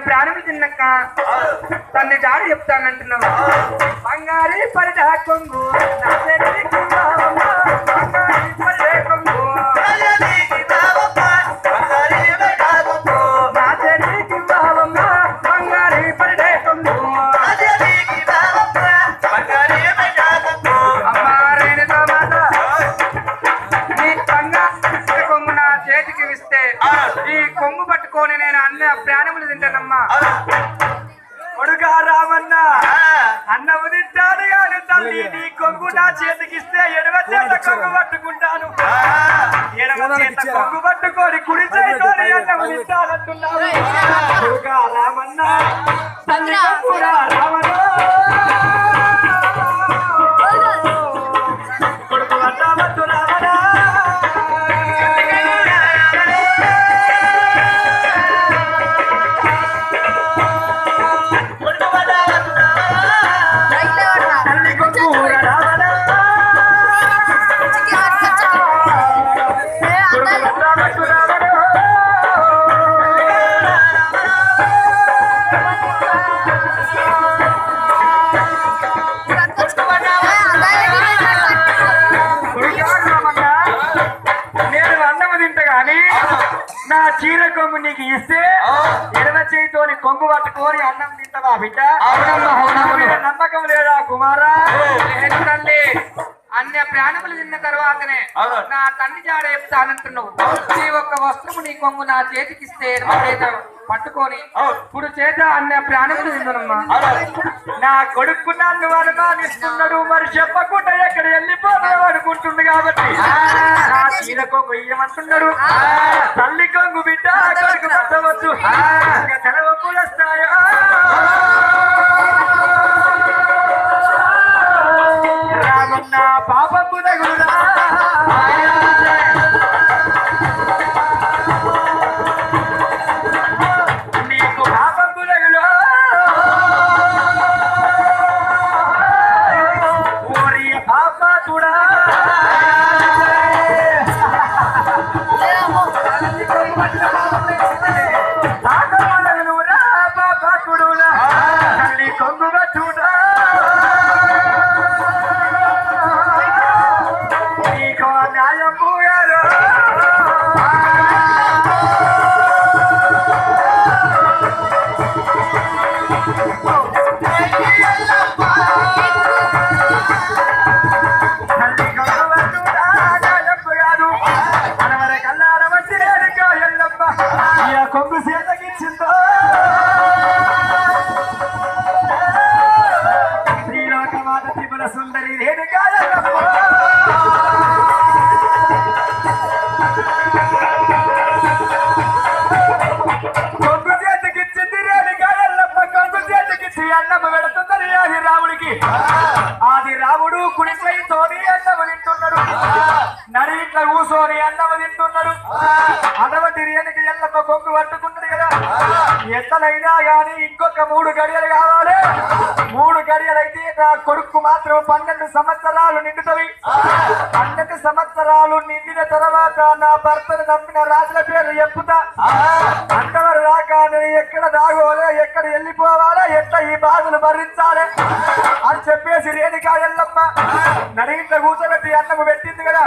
ప్రాణం తిన్నక్క తన్ని జాడి చెప్తానంటున్నావు బంగారీ పరిచ కొంగు ఈ కొంగు పట్టుకొని నేను అన్న ప్రాణములు తింటానమ్మా కొడుకా రామన్న అన్నము తింటాను కానీ తల్లి నీ కొంగు నా చేతికిస్తే ఎడమ చేత కొంగు పట్టుకుంటాను ఎడమ చేత కొంగు పట్టుకొని కుడి చేతితోని అన్నము తింటానంటున్నావు కొడుకా రామన్న తల్లి కూడా రామన్న కొడుకు అన్నవద్దు రామన్న నా చీర కొంగు నీకు ఇస్తే ఎడమ చేయితోని కొంగు పట్టుకొని అన్నం తింటావా బిడ్డ నమ్మకం లేదా కుమారా తల్లి అన్య ప్రాణములు తిన్న తర్వాతనే నా తండ్రి జాడ చెప్తానంటున్నావు నీ ఒక్క వస్త్రము నీ కొంగు నా చేతికిస్తే ఎడమ చేత పట్టుకొని ఇప్పుడు చేత అన్య ప్రాణములు తిన్నానమ్మా నా కొడుకు నన్ను అనుమానిస్తున్నాడు మరి చెప్పకుండా ఎక్కడ వెళ్ళిపోతావు అనుకుంటుంది కాబట్టి నా చీర కొంగు ఇయ్యమంటున్నాడు తల్లి కొంగు బిడ్డ కొడుకు పట్టవచ్చు తెలవప్పులు వస్తాయా రామన్న పాపపు తగులుదా నీకు పాపపు తగులు ఓరి పాపతుడా తల్లి కొంగుగా చూడా నీకు న్యాయం పోయారు తల్లి కొంగుగా చూడా న్యాయం పోయారు మనవర కల్లార వచ్చి రేణుకా ఎల్లమ్మ ఈ కొంగు చేతకిచ్చిందో శ్రీలోకమాత త్రిపుర సుందరి రేణుకా ఎల్లమ్మ కొంగు చేతికిచ్చింది రేణుకా ఎల్లమ్మ కొంగు చేతికిచ్చి అన్నము పెడుతుందని ఆది రాముడికి ఆది రాముడు కుడి చేయితోని అన్నము తింటున్నాడు నడి ఇట్లా కూసోని అన్నము తింటున్నాడు అడవటి రేణుకి ఎల్లమ్మ కొంగు పట్టుకున్నది కదా ఎత్తనైనా గాని ఇంకొక 3 గడియలు కావాలి 3 గడియలైతే నా కొడుకు మాత్రం 12 సంవత్సరాలు నిండుతవి 12 సంవత్సరాలు నిండిన తర్వాత నా భర్తను నమ్మిన రాజుల పేరు చెప్పుతా అంతవరకు రాక నేను ఎక్కడ దాగోలే ఎక్కడ వెళ్ళిపోవాలా ఎట్లా ఈ బాధలు భరించాలి అని చెప్పేసి రేణుకా ఎల్లమ్మ నడిగిట్ల కూర్చోబెట్టి అన్నము పెట్టింది కదా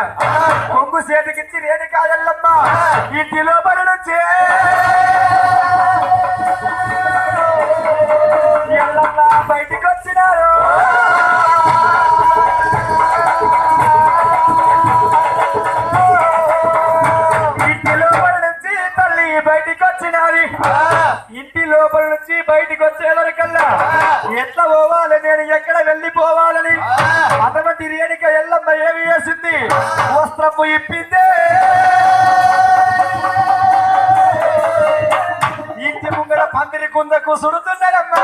కొంగు చేతికిచ్చి రేణుకా ఎల్లమ్మ ఇంటి లోపల నుంచి ఎల్లమ్మ బయటికి వచ్చినారు ఇంటి లోపల నుంచి తల్లి బయటికి వచ్చినది ఇంటి లోపల నుంచి బయటికి వచ్చేవరకల్లా ఎట్లా పోవాలి నేను ఎక్కడ వెళ్ళిపోవాలని అటువంటి రేణుక ఎల్లమ్మ ఏమి చేసింది వస్త్రం తప్పు ఇప్పిందే ఇంటి ముంగడ పందిరి కుందకు సుడుతున్నాడమ్మా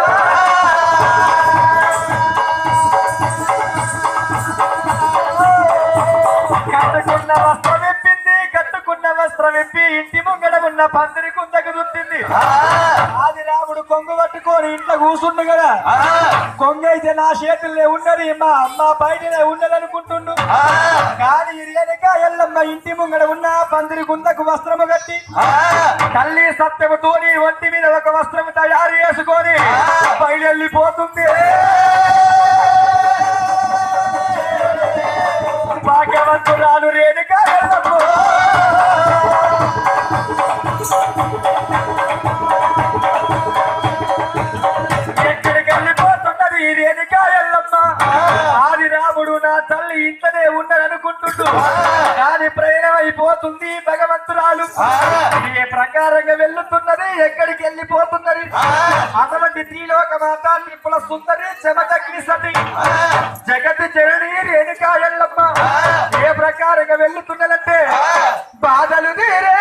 కట్టుకున్న వస్త్రం ఇప్పింది కట్టుకున్న వస్త్రం ఇప్పి ఇంటి ముంగడ ఉన్న పందిరి కుందకు చుట్టింది ఆది రాముడు కొంగు పట్టుకొని ఇంట్లో కూర్చుండు కదా కొంగు అయితే నా చేతుల్లో ఉన్నది మా అమ్మ బయటనే ఉన్నది అనుకుంటుండు కానీ ఇరియనక ఎల్లమ్మ ఇంటి ముంగడ ఉన్న పందిరి కుందకు వస్త్రము కట్టి తల్లి సత్యముతోని ఒంటి మీద ఒక వస్త్రము తయారు చేసుకొని బయలుపోతుంది భాగ్యవంతురాలు రేణుక ఎల్లమ్మ ఎక్కడికి వెళ్ళిపోతున్నది రేణుక ఎల్లమ్మ ఆది రాముడు నా తల్లి ఇంట్లోనే ఉన్నదనుకుంటుండు కానీ ప్రయాణం అయిపోతుంది భగవంతురాలు ఏ ప్రకారంగా వెళ్ళుతున్నది ఎక్కడికి వెళ్ళిపోతున్నది అటువంటి త్రిలోక మాత త్రిపుల సుందరి చెమటగ్ని సతి జగతి జరణి రేణుక ఎల్లమ్మ ఏ ప్రకారంగా వెళ్ళుతున్నదంటే బాధలు తీరే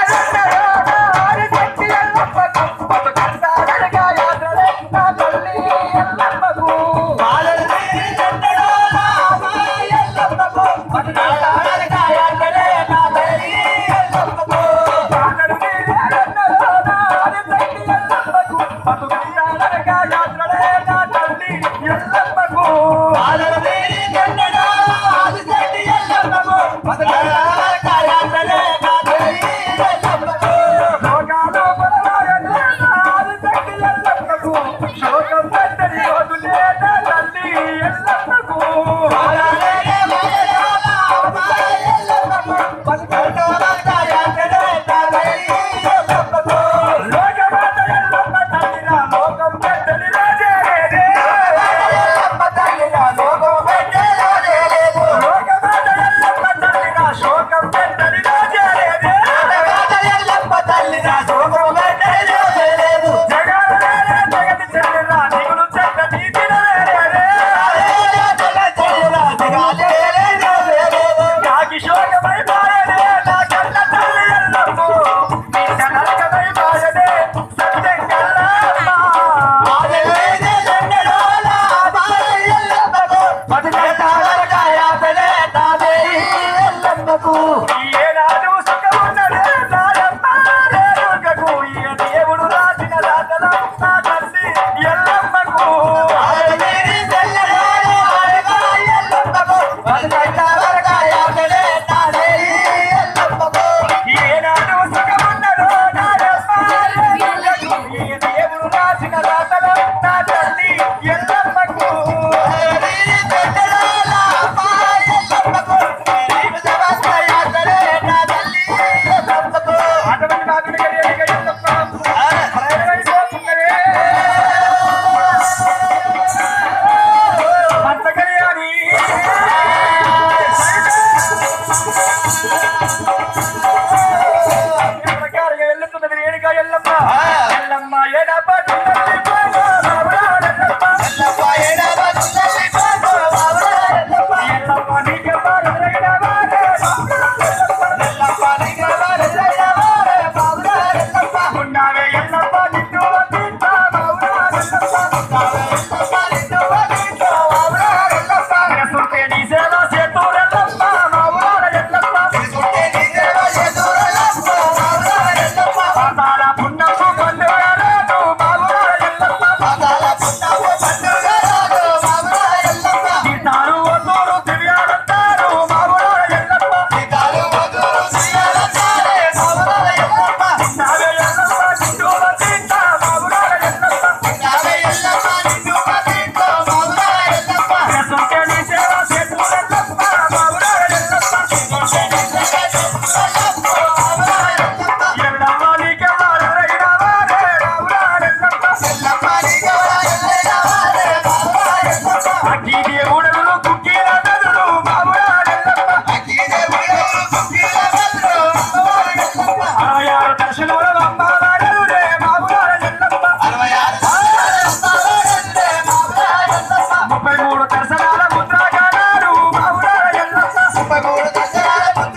Bye.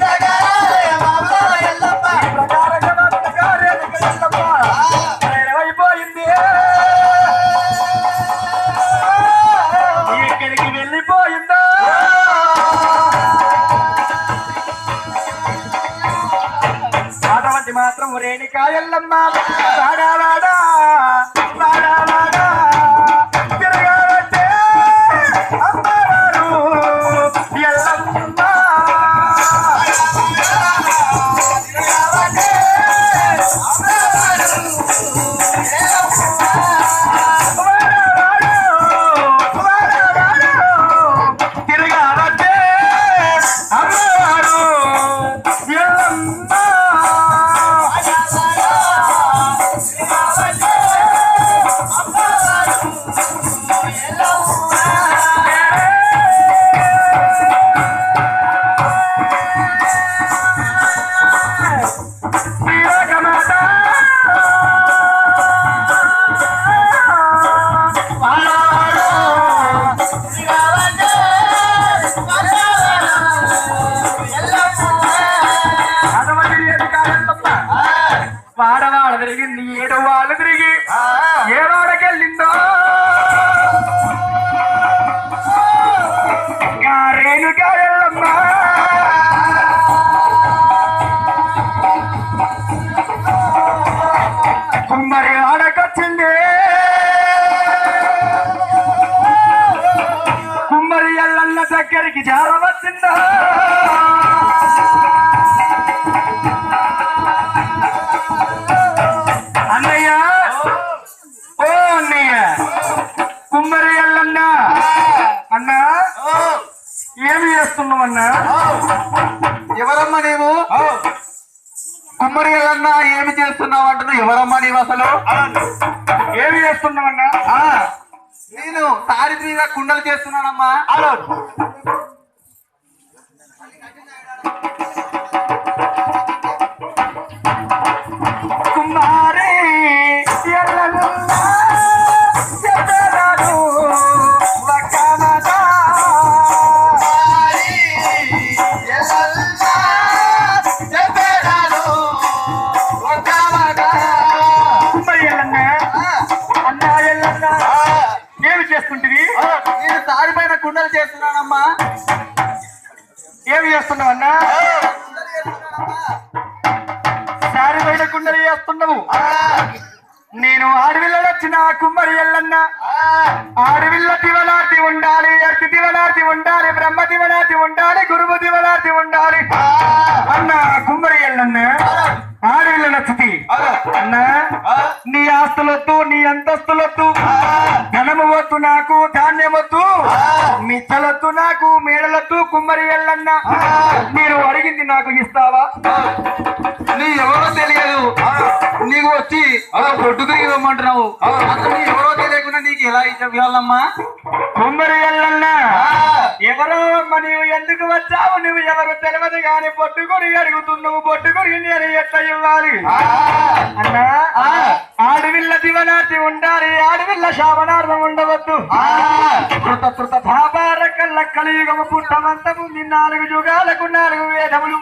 మాత్రం రేణుకా ఎల్లమ్మ వాడా వాడా వాడా వాడా తిరగాలంటే అమ్మవారు ఎల్లమ్మ వాడవాడ తిరిగింది ఏడు వాళ్ళు తిరిగి ఏ వాడకెళ్ళిందో రేణుకా ఎల్లమ్మ కుమ్మరి వాడకొచ్చింది కుమ్మరి ఎల్లన్న దగ్గరికి చేరవచ్చిందా అన్నయ్య ఓ అన్నయ్య కుమ్మరి ఎల్లన్న అన్నా ఏమి చేస్తున్నావన్నా ఎవరమ్మా నీవు కుమ్మరి ఎల్లన్న ఏమి చేస్తున్నావు అంటున్నావు ఎవరమ్మా నీవు అసలు ఏమి చేస్తున్నావన్నా నేను తారి మీద కుండలు చేస్తున్నానమ్మా కుమారి ఎల్లన్న చెప్పరాదు వకమదా కుమ్మరి ఎల్లన్న అన్నా ఎల్లన్న ఏమి చేస్తుంటివి నేను తారి పైన కుండలు చేస్తున్నానమ్మా ఏమి చేస్తున్నావన్నా సారి పైన కుండలు చేస్తున్నావు నేను ఆడవిల్ల వచ్చిన కుమ్మరి ఎల్లన్న ఆడవిల్ల దివనార్తి ఉండాలి ఎర్తి దివనార్తి ఉండాలి బ్రహ్మ దివనార్తి ఉండాలి గురువు దివనార్తి ఉండాలి అన్న కుమ్మరి ఎల్లన్న ఆడవిల్ల నచ్చుతి అన్న నీ ఆస్తులొద్దు నీ అంతస్తులొద్దు ధనము వద్దు నాకు ధాన్యం వద్దు మిచ్చలొద్దు నాకు మేడలొద్దు కుమ్మరి ఎల్లన్న మీరు అడిగింది నాకు ఇస్తావా నీ ఎవరో తెలియదు నీకు వచ్చి పొట్టుకు ఇవ్వమంటున్నావు అసలు నీ ఎవరో తెలియకుండా నీకు ఎలా ఇవ్వాలమ్మా కుమ్మరి ఎల్లన్న ఎవరో అమ్మ నీవు ఎందుకు వచ్చావు నువ్వు ఎవరు తెలియదు గాని పొట్టుకొని అడుగుతున్నావు పొట్టుకొని నేను ఎట్లా ఇవ్వాలి అన్నా ఆడవిల్ల దివనార్తి ఉండాలి ఆడవిల్ల శాపనార్థం ఉండవద్దు కృత కృత భాబార కళ్ళ కలియుగము పుట్టమంతము 4 యుగాలకు 4 వేదములు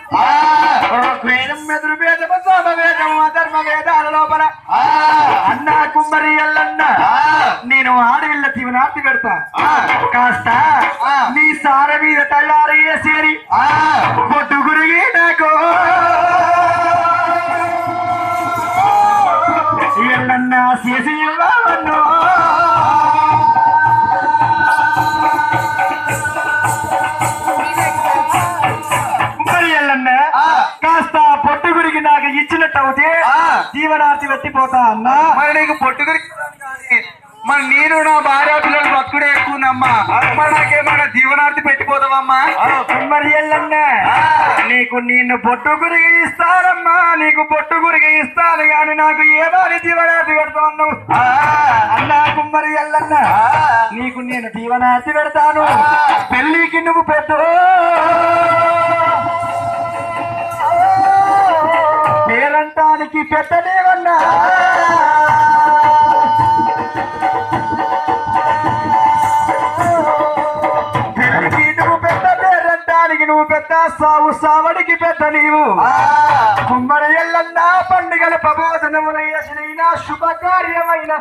వేదం ఎదురు వేదము సోమ వేదము అధర్మ వేదాల లోపల అన్నా కుమ్మరి ఎల్లన్న నేను ఆడవిల్ల దివనార్తి పెడతా కాస్త నీ సార మీద తయారు చేసేరి పొట్టు గురిగి నాకు ఎల్లన్న చేసి ఇవ్వను కుమ్మరి ఎల్లన్న కాస్త పొట్టు గురికి నాకు ఇచ్చినట్టు అవుతే జీవనార్థి వెత్తిపోతా అన్నా మరి నీకు పొట్టుగురి మరి నేను నా భార్య పిల్లలు భక్తుడే ఎక్కువనమ్మా మరి నాకేమైనా జీవనార్థి పెట్టిపోతావమ్మా కుమ్మరి ఎల్లన్న నీకు నిన్ను పొట్టు గురికి ఇస్తానమ్మా నీకు పొట్టు గురికి ఇస్తాను గాని నాకు ఏమాని జీవనార్థి పెడతాను అన్నా కుమ్మరి ఎల్లన్న నీకు నేను జీవనార్థి పెడతాను పెళ్లికి నువ్వు పెట్టు పేరంటానికి పెట్టలేవన్నా పెళ్లికి నువ్వు పెద్ద పేరంటానికి నువ్వు పెద్ద సావు సావడికి పెద్ద నీవు కుమ్మరి ఎల్లన్న పండుగల ప్రబోధనములైన శుభకార్యమైన